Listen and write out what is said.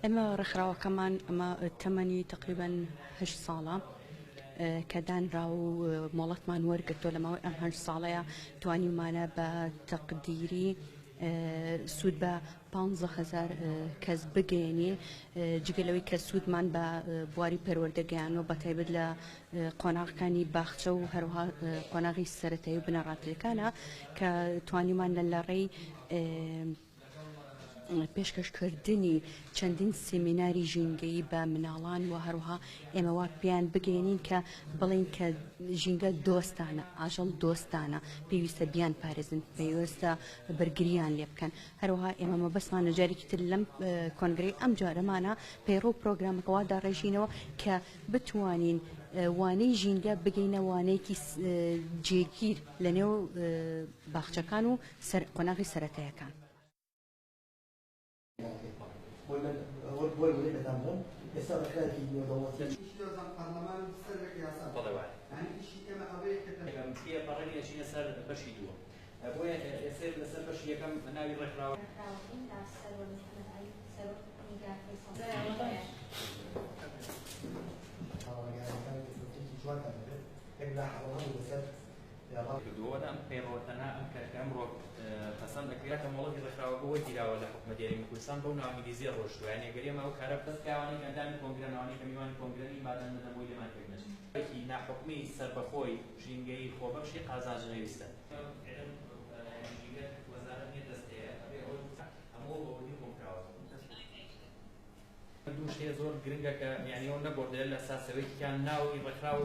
ئێمە ڕێکخراوەکەمان ئەمە تەمەنی تقریباً 8 ساڵە کە دانرا و مۆڵەتمان وەرگرتۆ لە ماوەی ئەم 8 ساڵەیە توانیمانە بە تەقدیری سوود بە 15,000 کەس بگەێنێ جگەلەوەی کە سوودمان بە بواری پەروەردەگەیانەوە بە تایبەت لە قۆناغەکانی باخچە و هەروەها قۆناغی سەرەتایی و بنەڕاتیەکانە کە توانیمان لە ڕێی پێشکەشکردنی چەندین سیمیناری ژینگەیی بە مناڵان و هەروەها ئێمەوا پێیان بگەێنین کە بڵین کە ژینگە دۆستانە ئاژەڵ دۆستانە پێویستە بیان پارێزن پێویستە بەرگریان لێ بکەن هەروەها ئێمە مەبەستمانە جارێکی تر لەم کۆنگرەی ئەم جارەمانە پەیڕۆ پرۆگرامەکەوا داڕێژینەوە کە بتوانین وانەی ژینگە بگەینە وانەیەکی جێگیر لە نێو باخچەکان و قۆناغی سەرەتاییەکان. هو الولي مثلا يسأل خالتي يضوط يشتغل برلمان سرك يا صاحبي طلع يعني شيء كما أبيك كم هي براني شيء سر بشي دوا أبويا يصير لسر بشي كم ناوي رخراو دو دام پیروتنا ام کامرو خاصن اکریا کمالات رخراو قوی دیرا ولا حکم دیاری میکنن با اون انگلیسی روش تو یعنی اگری ما کارب دست کاری کندن کنگره نانی کمیوان کنگره بعدن نمویل من فکر نشه کی نه حکمی سر بخوی جینگی خوبش قازان نویسته جینگی وزارت دسته امو بودی ممکن دوش هزار گرینگا که یعنی اون نبرده لسه سوی که ناوی رخراو